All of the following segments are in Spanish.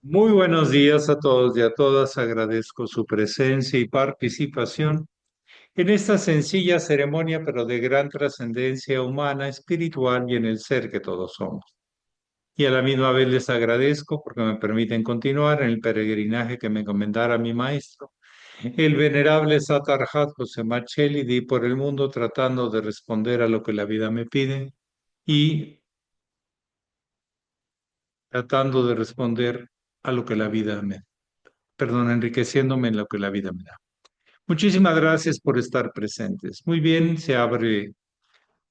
Muy buenos días a todos y a todas. Agradezco su presencia y participación en esta sencilla ceremonia, pero de gran trascendencia humana, espiritual y en el ser que todos somos. Y a la misma vez les agradezco porque me permiten continuar en el peregrinaje que me encomendara mi maestro, el venerable Satarhat José Marcelli, di por el mundo tratando de responder a lo que la vida me pide y tratando de responder a lo que la vida enriqueciéndome en lo que la vida me da. Muchísimas gracias por estar presentes. Muy bien, se abre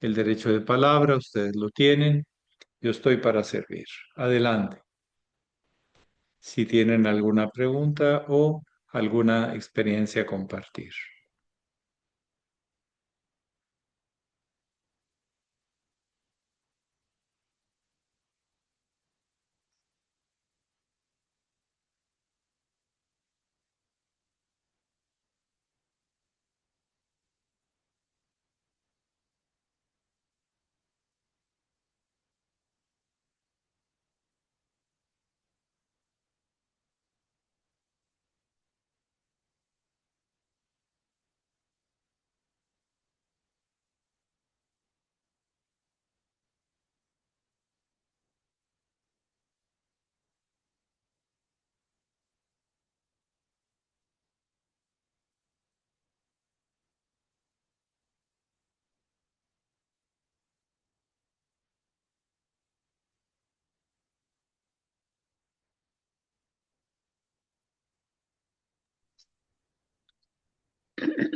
el derecho de palabra, ustedes lo tienen, yo estoy para servir. Adelante, si tienen alguna pregunta o alguna experiencia a compartir.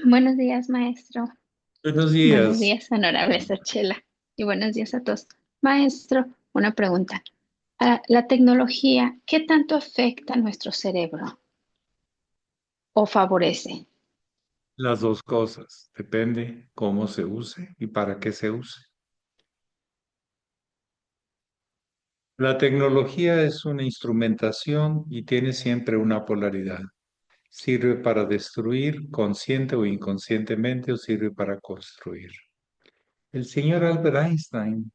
Buenos días, maestro. Buenos Buenos días. días, honorable Sarchela. Y buenos días a todos. Maestro, una pregunta. ¿La tecnología qué tanto afecta a nuestro cerebro o favorece? Las dos cosas, depende cómo se use y para qué se use. La tecnología es una instrumentación y tiene siempre una polaridad. ¿Sirve para destruir consciente o inconscientemente o sirve para construir? El señor Albert Einstein,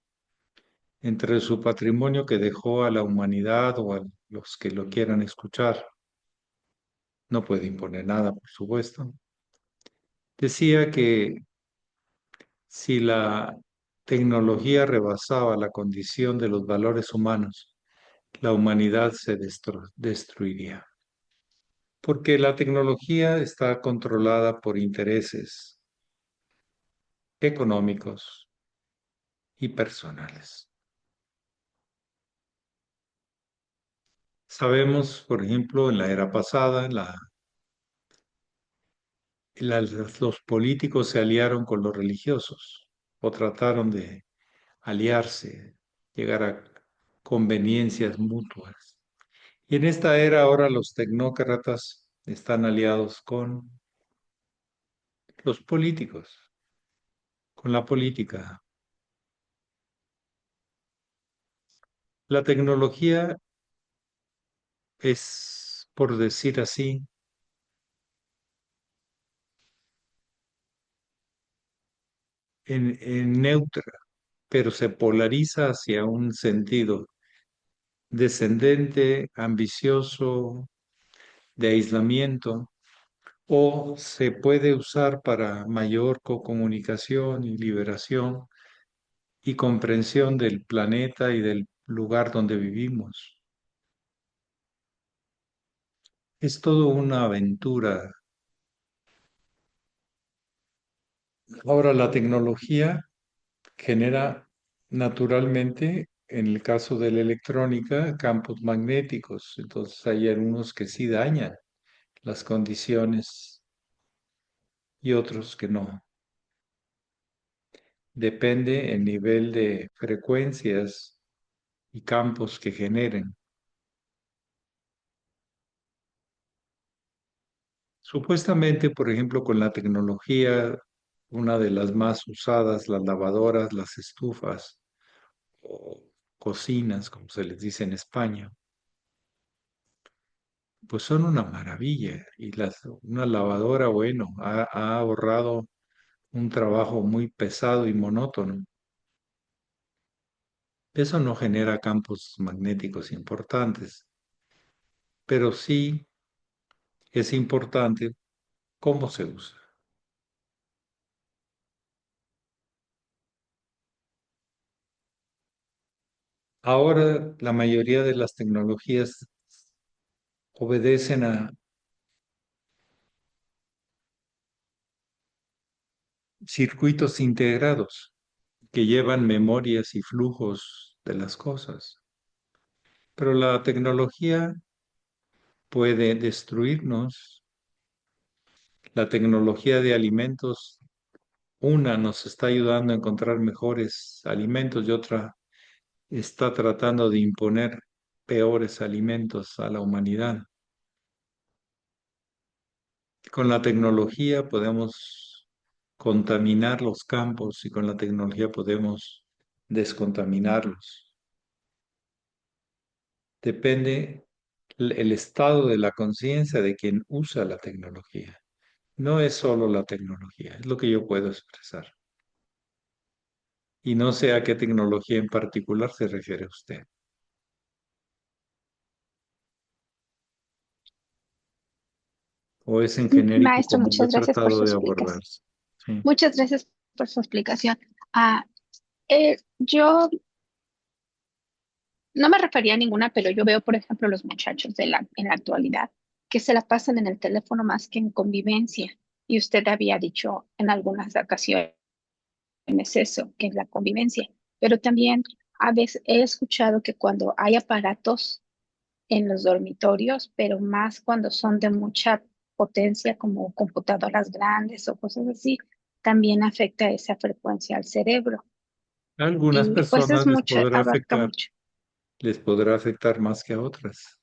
entre su patrimonio que dejó a la humanidad o a los que lo quieran escuchar, no puede imponer nada, por supuesto, decía que si la tecnología rebasaba la condición de los valores humanos, la humanidad se destruiría. Porque la tecnología está controlada por intereses económicos y personales. Sabemos, por ejemplo, en la era pasada, los políticos se aliaron con los religiosos o trataron de aliarse, llegar a conveniencias mutuas. Y en esta era ahora los tecnócratas están aliados con los políticos, con la política. La tecnología es, por decir así, en neutra, pero se polariza hacia un sentido descendente, ambicioso, de aislamiento, o se puede usar para mayor comunicación y liberación y comprensión del planeta y del lugar donde vivimos. Es todo una aventura. Ahora, la tecnología genera naturalmente, en el caso de la electrónica, campos magnéticos. Entonces hay algunos que sí dañan las condiciones y otros que no. Depende el nivel de frecuencias y campos que generen. Supuestamente, por ejemplo, con la tecnología, una de las más usadas, las lavadoras, las estufas o cocinas, como se les dice en España, pues son una maravilla. Y una lavadora, bueno, ha ahorrado un trabajo muy pesado y monótono. Eso no genera campos magnéticos importantes. pero sí es importante cómo se usa. Ahora la mayoría de las tecnologías obedecen a circuitos integrados que llevan memorias y flujos de las cosas. Pero la tecnología puede destruirnos. La tecnología de alimentos, una nos está ayudando a encontrar mejores alimentos y otra está tratando de imponer peores alimentos a la humanidad. Con la tecnología podemos contaminar los campos y con la tecnología podemos descontaminarlos. Depende el estado de la conciencia de quien usa la tecnología. No es solo la tecnología, es lo que yo puedo expresar. Y no sé a qué tecnología en particular se refiere usted. O es en genérico Maestro, como lo he muchas gracias por tratado su de explicación. abordarse. Sí. Muchas gracias por su explicación. Ah, yo no me refería a ninguna, pero yo veo, por ejemplo, los muchachos en la actualidad que se la pasan en el teléfono más que en convivencia. Y usted había dicho en algunas ocasiones eso, que es la convivencia. Pero también a veces he escuchado que cuando hay aparatos en los dormitorios, pero más cuando son de mucha potencia, como computadoras grandes o cosas así, también afecta esa frecuencia al cerebro. A algunas Y pues personas es mucho, abarca mucho. les podrá afectar más que a otras.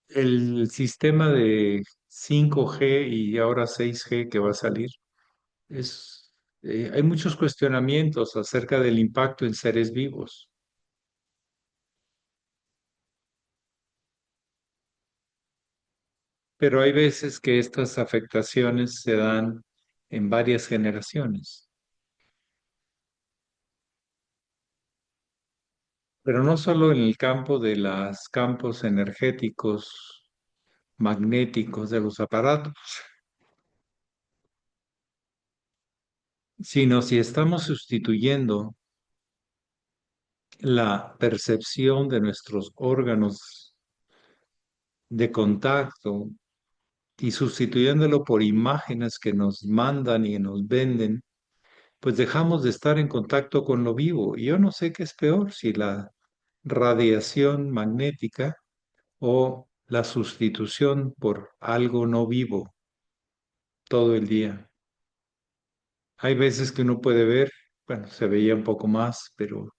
El sistema de 5G y ahora 6G que va a salir hay muchos cuestionamientos acerca del impacto en seres vivos, pero hay veces que estas afectaciones se dan en varias generaciones, pero no solo en el campo de los campos energéticos, magnéticos de los aparatos, sino si estamos sustituyendo la percepción de nuestros órganos de contacto y sustituyéndolo por imágenes que nos mandan y nos venden, pues dejamos de estar en contacto con lo vivo. Y yo no sé qué es peor, si la radiación magnética o la sustitución por algo no vivo todo el día. Hay veces que uno puede ver, bueno, se veía un poco más, pero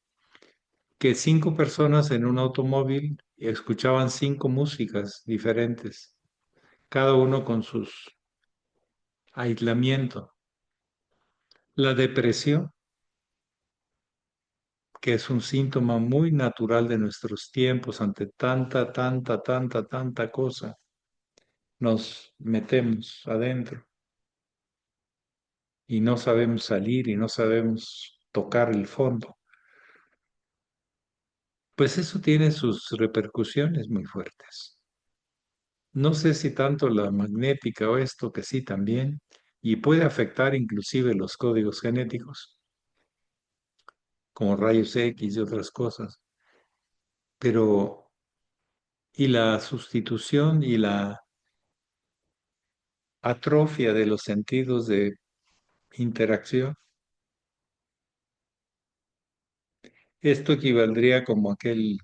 que 5 personas en un automóvil escuchaban 5 músicas diferentes, cada uno con sus aislamiento. La depresión, que es un síntoma muy natural de nuestros tiempos ante tanta cosa, nos metemos adentro y no sabemos salir y no sabemos tocar el fondo. Pues eso tiene sus repercusiones muy fuertes. No sé si tanto la magnética o esto, que sí también, y puede afectar inclusive los códigos genéticos, como rayos X y otras cosas, pero y la sustitución y la atrofia de los sentidos de interacción, esto equivaldría como aquel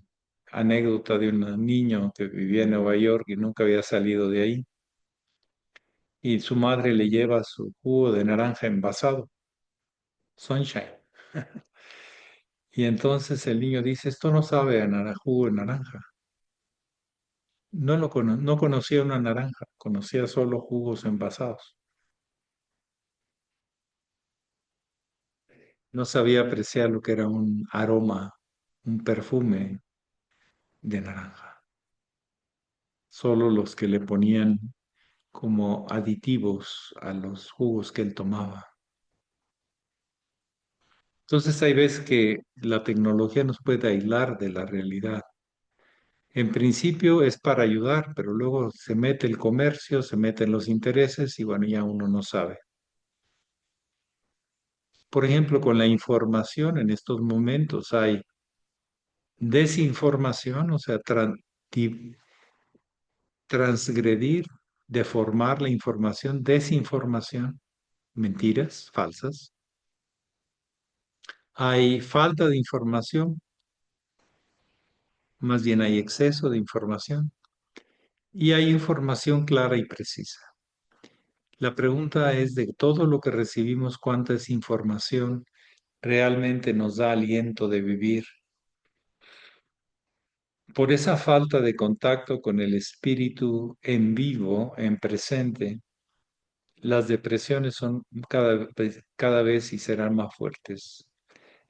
anécdota de un niño que vivía en Nueva York y nunca había salido de ahí, y su madre le lleva su jugo de naranja envasado, Sunshine. Y entonces el niño dice, esto no sabe a jugo de naranja. No conocía una naranja, conocía solo jugos envasados. No sabía apreciar lo que era un aroma, un perfume de naranja. Solo los que le ponían como aditivos a los jugos que él tomaba. Entonces hay veces que la tecnología nos puede aislar de la realidad. En principio es para ayudar, pero luego se mete el comercio, se meten los intereses y bueno, ya uno no sabe. Por ejemplo, con la información en estos momentos hay desinformación, o sea, transgredir, deformar la información, desinformación, mentiras falsas. Hay falta de información, más bien hay exceso de información y hay información clara y precisa. La pregunta es de todo lo que recibimos, ¿cuánta es información realmente nos da aliento de vivir? Por esa falta de contacto con el espíritu en vivo, en presente, las depresiones son cada vez y serán más fuertes.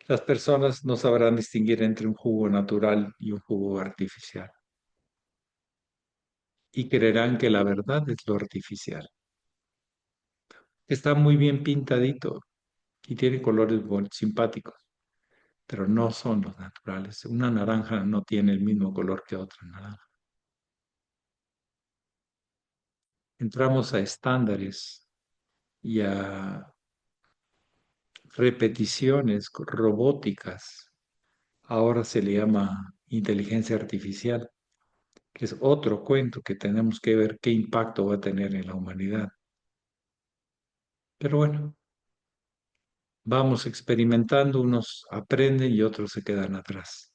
Las personas no sabrán distinguir entre un jugo natural y un jugo artificial y creerán que la verdad es lo artificial. Está muy bien pintadito y tiene colores simpáticos, pero no son los naturales. Una naranja no tiene el mismo color que otra naranja. Entramos a estándares y a repeticiones robóticas. Ahora se le llama inteligencia artificial, que es otro cuento que tenemos que ver qué impacto va a tener en la humanidad. Pero bueno, vamos experimentando, unos aprenden y otros se quedan atrás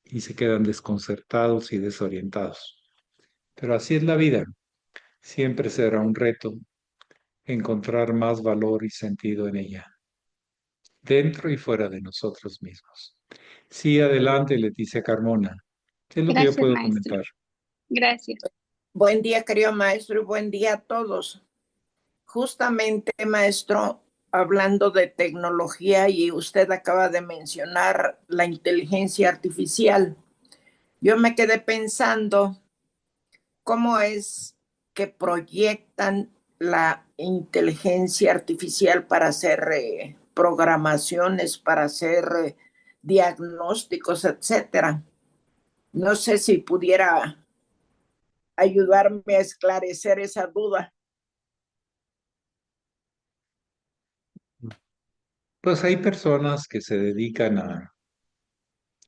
y se quedan desconcertados y desorientados. Pero así es la vida. Siempre será un reto encontrar más valor y sentido en ella, dentro y fuera de nosotros mismos. Sí, adelante, Leticia Carmona. ¿Qué es lo que yo Gracias, puedo maestro. comentar? Gracias. Buen día, querido maestro, y buen día a todos. Justamente, maestro, hablando de tecnología y usted acaba de mencionar la inteligencia artificial, yo me quedé pensando cómo es que proyectan la inteligencia artificial para hacer programaciones, para hacer diagnósticos, etcétera. No sé si pudiera ayudarme a esclarecer esa duda. Pues hay personas que se dedican a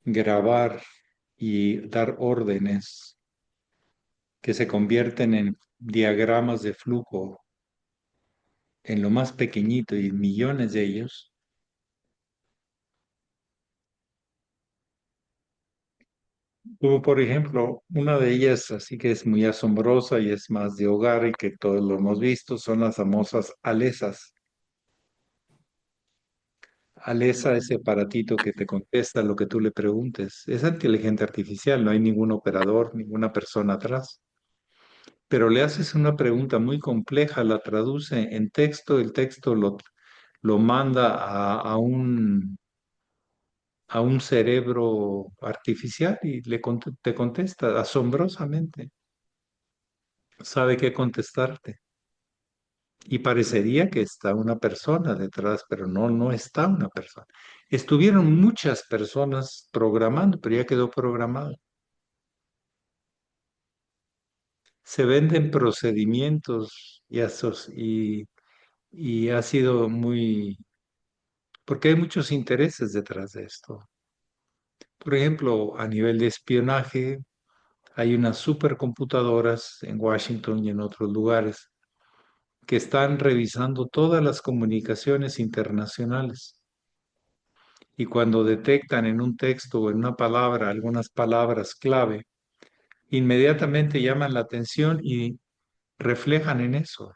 grabar y dar órdenes que se convierten en diagramas de flujo en lo más pequeñito y millones de ellos. Como por ejemplo, una de ellas, así que es muy asombrosa y es más de hogar y que todos lo hemos visto, son las famosas Alesas. Alesa, ese aparatito que te contesta lo que tú le preguntes. Es inteligente artificial, no hay ningún operador, ninguna persona atrás. Pero le haces una pregunta muy compleja, la traduce en texto, el texto lo manda a un cerebro artificial y te contesta asombrosamente. Sabe qué contestarte. Y parecería que está una persona detrás, pero no, no está una persona. Estuvieron muchas personas programando, pero ya quedó programado. Se venden procedimientos y ha sido muy, porque hay muchos intereses detrás de esto. Por ejemplo, a nivel de espionaje, hay unas supercomputadoras en Washington y en otros lugares que están revisando todas las comunicaciones internacionales. Y cuando detectan en un texto o en una palabra algunas palabras clave, inmediatamente llaman la atención y reflejan en eso.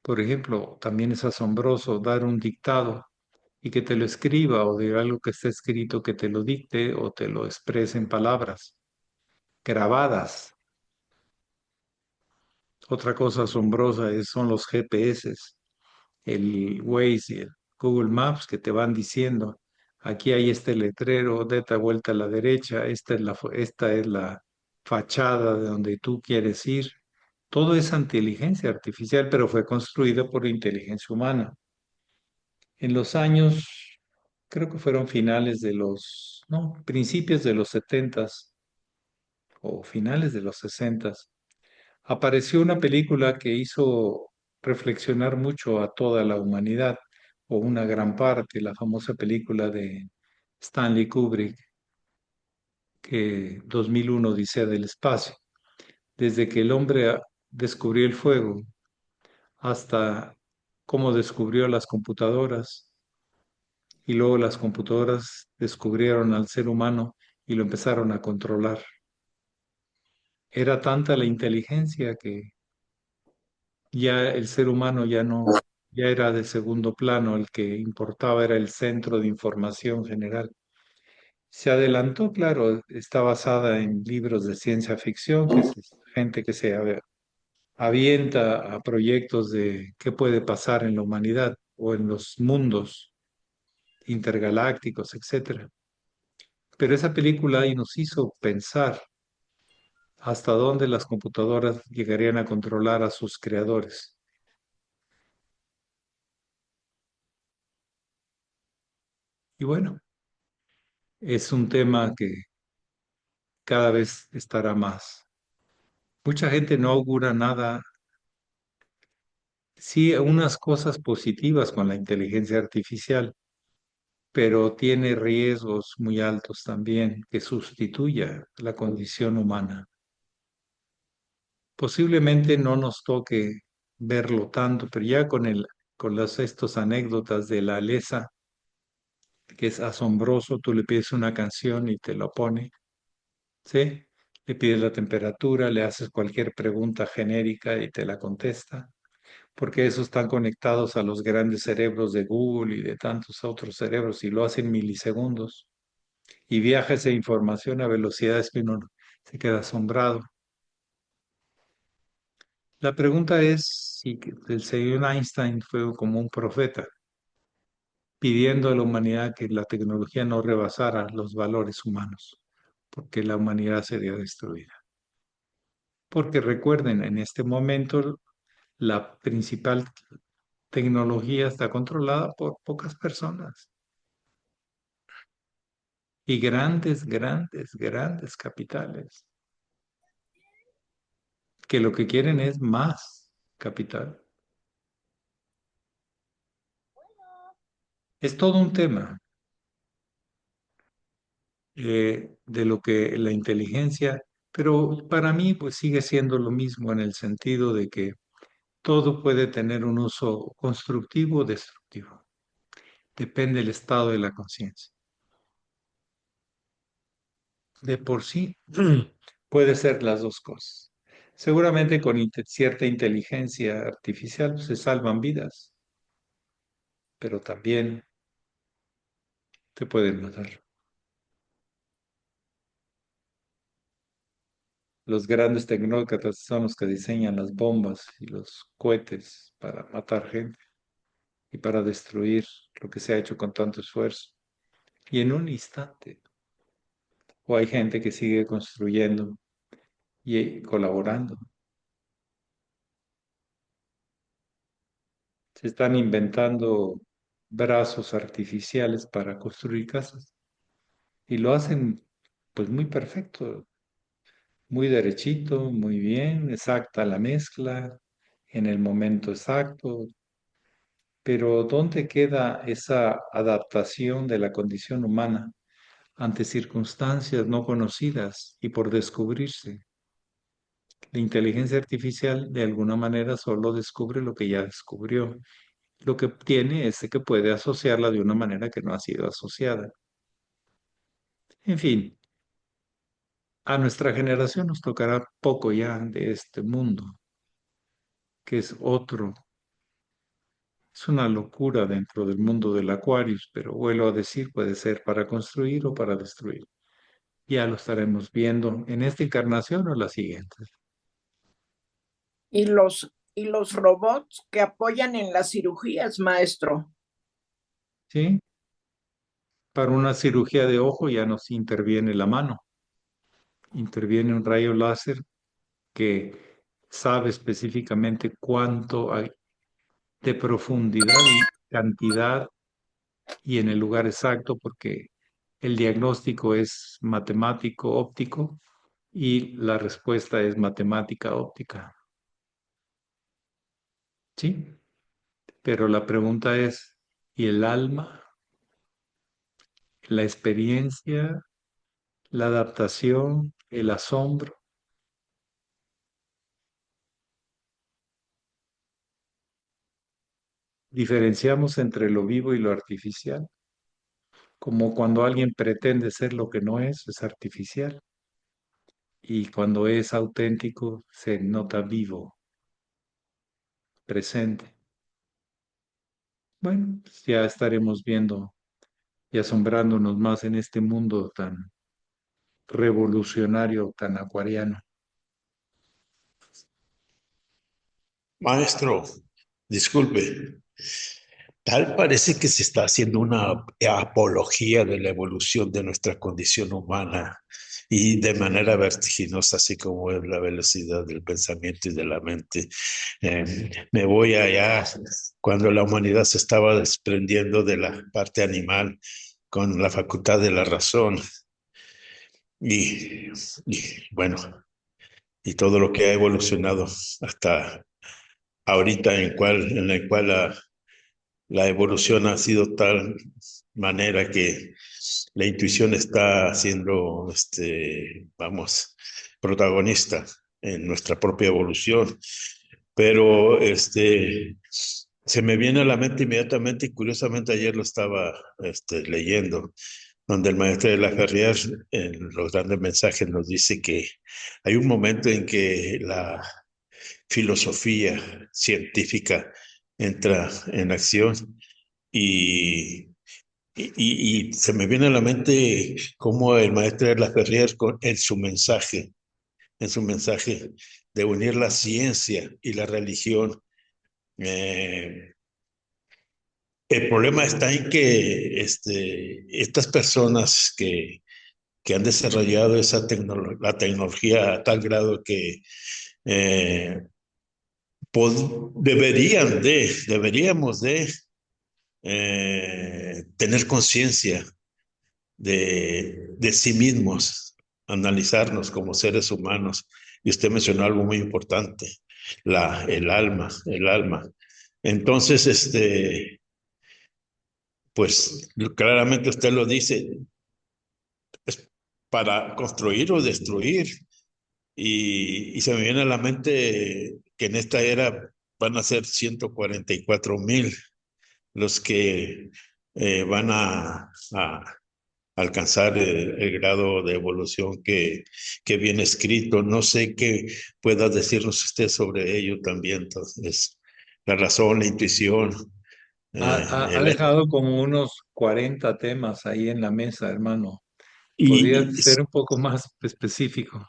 Por ejemplo, también es asombroso dar un dictado y que te lo escriba o de algo que esté escrito que te lo dicte o te lo exprese en palabras grabadas. Otra cosa asombrosa son los GPS, el Waze y el Google Maps que te van diciendo, aquí hay este letrero, date vuelta a la derecha, esta es la fachada de donde tú quieres ir. Todo es inteligencia artificial, pero fue construido por inteligencia humana. En los años creo que fueron finales de los, no, principios de los setentas o finales de los sesentas, apareció una película que hizo reflexionar mucho a toda la humanidad, o una gran parte, la famosa película de Stanley Kubrick, que 2001 Odisea del Espacio. Desde que el hombre descubrió el fuego hasta cómo descubrió las computadoras, y luego las computadoras descubrieron al ser humano y lo empezaron a controlar. Era tanta la inteligencia que ya el ser humano ya no, ya era de segundo plano, el que importaba era el centro de información general. Se adelantó, claro, está basada en libros de ciencia ficción, que es gente que se avienta a proyectos de qué puede pasar en la humanidad o en los mundos intergalácticos, etcétera. Pero esa película ahí nos hizo pensar hasta dónde las computadoras llegarían a controlar a sus creadores. Y bueno, es un tema que cada vez estará más. Mucha gente no augura nada, sí, unas cosas positivas con la inteligencia artificial, pero tiene riesgos muy altos también que sustituya la condición humana. Posiblemente no nos toque verlo tanto, pero ya con estos anécdotas de la Alesa, que es asombroso, tú le pides una canción y te lo pone, ¿sí? Le pides la temperatura, le haces cualquier pregunta genérica y te la contesta, porque esos están conectados a los grandes cerebros de Google y de tantos otros cerebros y lo hacen milisegundos y viaja esa información a velocidades que uno se queda asombrado. La pregunta es si el señor Einstein fue como un profeta, pidiendo a la humanidad que la tecnología no rebasara los valores humanos, porque la humanidad sería destruida. Porque recuerden, en este momento la principal tecnología está controlada por pocas personas y grandes, grandes, grandes capitales, que lo que quieren es más capital. Es todo un tema de lo que la inteligencia, pero para mí pues sigue siendo lo mismo en el sentido de que todo puede tener un uso constructivo o destructivo. Depende del estado de la conciencia. De por sí puede ser las dos cosas. Seguramente con cierta inteligencia artificial se salvan vidas, pero también te pueden matar. Los grandes tecnócratas son los que diseñan las bombas y los cohetes para matar gente y para destruir lo que se ha hecho con tanto esfuerzo. Y en un instante. O hay gente que sigue construyendo y colaborando. Se están inventando brazos artificiales para construir casas y lo hacen pues muy perfecto, muy derechito, muy bien, exacta la mezcla, en el momento exacto. Pero ¿dónde queda esa adaptación de la condición humana ante circunstancias no conocidas y por descubrirse? La inteligencia artificial de alguna manera solo descubre lo que ya descubrió. Lo que tiene es que puede asociarla de una manera que no ha sido asociada. En fin, a nuestra generación nos tocará poco ya de este mundo, que es otro. Es una locura dentro del mundo del Aquarius, pero vuelvo a decir, puede ser para construir o para destruir. Ya lo estaremos viendo en esta encarnación o la siguiente. Y los robots que apoyan en las cirugías, maestro. ¿Sí? Para una cirugía de ojo ya nos interviene la mano, interviene un rayo láser que sabe específicamente cuánto hay de profundidad y cantidad y en el lugar exacto, porque el diagnóstico es matemático óptico y la respuesta es matemática óptica. ¿Sí? Pero la pregunta es, ¿y el alma, la experiencia, la adaptación, el asombro? Diferenciamos entre lo vivo y lo artificial, como cuando alguien pretende ser lo que no es artificial, y cuando es auténtico se nota vivo, presente. Bueno, pues ya estaremos viendo y asombrándonos más en este mundo tan revolucionario, tan acuariano. Maestro, disculpe, tal parece que se está haciendo una apología de la evolución de nuestra condición humana y de manera vertiginosa, así como es la velocidad del pensamiento y de la mente. Me voy allá cuando la humanidad se estaba desprendiendo de la parte animal con la facultad de la razón y, bueno, y todo lo que ha evolucionado hasta ahorita en la cual la evolución ha sido tal manera que la intuición está siendo, vamos, protagonista en nuestra propia evolución. Pero se me viene a la mente inmediatamente y curiosamente ayer lo estaba leyendo, donde el maestro de la Ferrier en los grandes mensajes nos dice que hay un momento en que la filosofía científica entra en acción y, y se me viene a la mente cómo el maestro de la Ferrier en su mensaje de unir la ciencia y la religión. eh, el problema está en que estas personas que han desarrollado la tecnología a tal grado que eh, deberíamos de tener conciencia de sí mismos, analizarnos como seres humanos. Y usted mencionó algo muy importante, el alma. Entonces, pues claramente usted lo dice, es para construir o destruir. Y se me viene a la mente que en esta era van a ser 144,000 los que van a alcanzar el grado de evolución que viene escrito. No sé qué pueda decirnos usted sobre ello también. Entonces, la razón, la intuición. Ha dejado como unos 40 temas ahí en la mesa, hermano. Podría Y ser un poco más específico.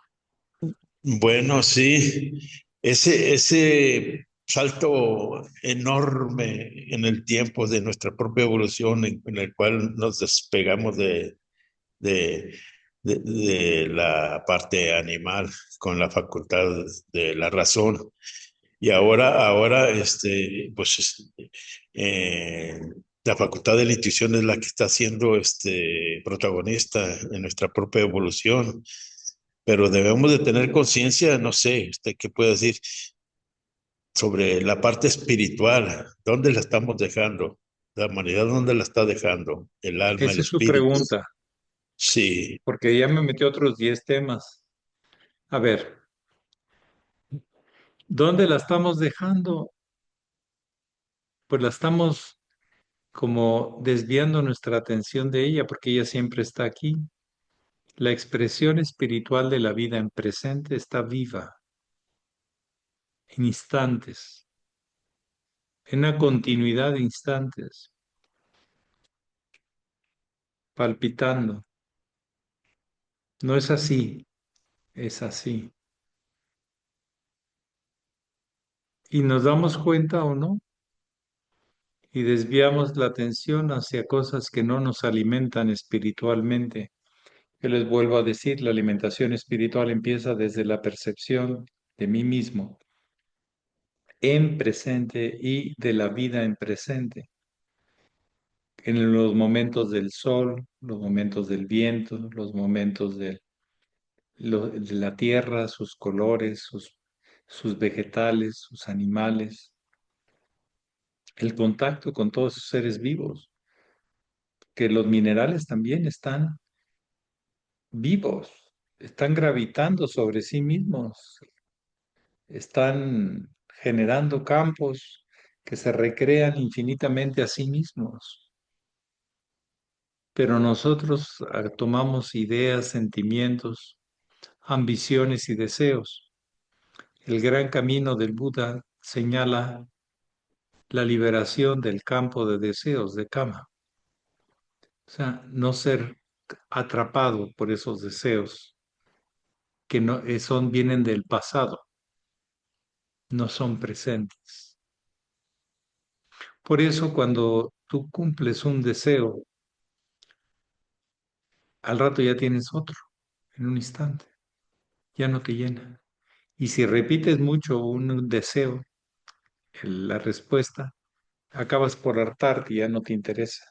bueno, sí, ese salto enorme en el tiempo de nuestra propia evolución en el cual nos despegamos de, de la parte animal con la facultad de la razón. Y ahora pues, eh, la facultad de la intuición es la que está siendo protagonista en nuestra propia evolución. Pero debemos de tener conciencia, no sé, ¿usted qué puede decir sobre la parte espiritual? ¿Dónde la estamos dejando? La humanidad, ¿dónde la está dejando? El alma, el Esa es su espíritu. pregunta, Sí. porque ya me metió otros 10 temas. A ver, ¿dónde la estamos dejando? Pues la estamos como desviando nuestra atención de ella, porque ella siempre está aquí. La expresión espiritual de la vida en presente está viva, en instantes, en una continuidad de instantes, palpitando. No es así, es así. Y nos damos cuenta o no, y desviamos la atención hacia cosas que no nos alimentan espiritualmente. Yo les vuelvo a decir, la alimentación espiritual empieza desde la percepción de mí mismo en presente y de la vida en presente. en los momentos del sol, los momentos del viento, los momentos de la tierra, sus colores, sus vegetales, sus animales, el contacto con todos esos seres vivos, que los minerales también están vivos, están gravitando sobre sí mismos, están generando campos que se recrean infinitamente a sí mismos. Pero nosotros tomamos ideas, sentimientos, ambiciones y deseos. El gran camino del Buda señala la liberación del campo de deseos, de kama. O sea, no ser atrapado por esos deseos que no vienen del pasado, no son presentes. Por eso cuando tú cumples un deseo, al rato ya tienes otro, en un instante, ya no te llena. Y si repites mucho un deseo, la respuesta, acabas por hartarte y ya no te interesa,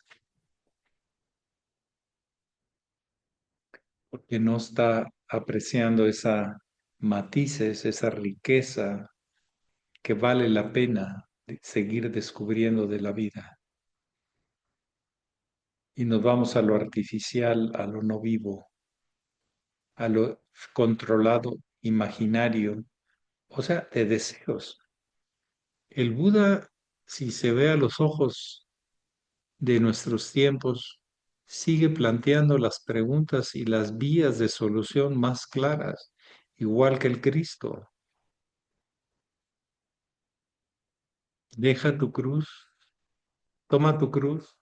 porque no está apreciando esa matices, esa riqueza que vale la pena seguir descubriendo de la vida. Y nos vamos a lo artificial, a lo no vivo, a lo controlado, imaginario, o sea, de deseos. El Buda, si se ve a los ojos de nuestros tiempos, sigue planteando las preguntas y las vías de solución más claras, igual que el Cristo. Deja tu cruz, toma tu cruz,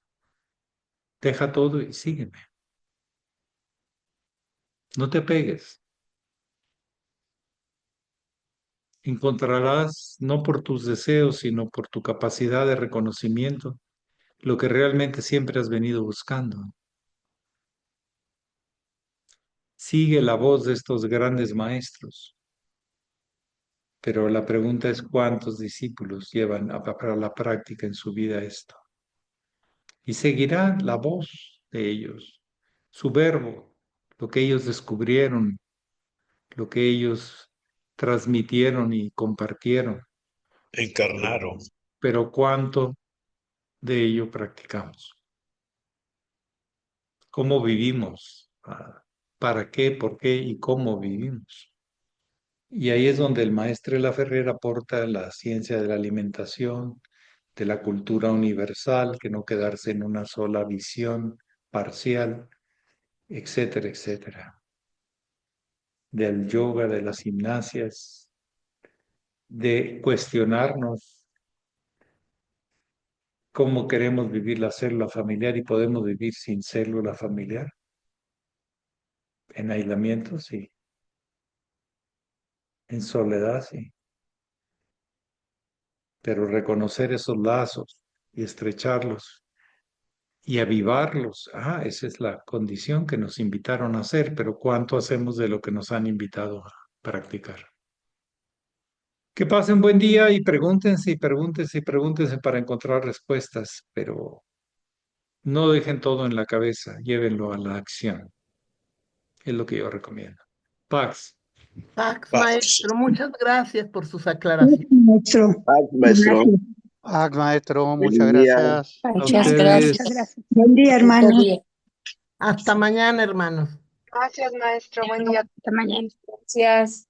deja todo y sígueme. No te pegues. Encontrarás, no por tus deseos, sino por tu capacidad de reconocimiento, lo que realmente siempre has venido buscando. Sigue la voz de estos grandes maestros, pero la pregunta es cuántos discípulos llevan para la práctica en su vida esto. Y seguirá la voz de ellos, su verbo, lo que ellos descubrieron, lo que ellos transmitieron y compartieron, Encarnaron. pero cuánto de ello practicamos. ¿Cómo vivimos? ¿Para qué, por qué y cómo vivimos? Y ahí es donde el maestro Laferrer aporta la ciencia de la alimentación, de la cultura universal, que no quedarse en una sola visión parcial, etcétera, etcétera. Del yoga, de las gimnasias, de cuestionarnos cómo queremos vivir la célula familiar y podemos vivir sin célula familiar. En aislamiento, sí. En soledad, sí. Pero reconocer esos lazos y estrecharlos y avivarlos. Esa es la condición que nos invitaron a hacer, pero ¿cuánto hacemos de lo que nos han invitado a practicar? Que pasen buen día y pregúntense y pregúntense y pregúntense para encontrar respuestas, pero no dejen todo en la cabeza, llévenlo a la acción. Es lo que yo recomiendo. Pax. Pax, Paz. maestro, muchas gracias por sus aclaraciones. Maestro, Paz, maestro. gracias. Maestro, muchas Buen día. gracias. A Muchas ustedes. gracias. Buen día, hermano. Hasta mañana, hermanos. Gracias, maestro. Buen día. Hasta mañana. Gracias.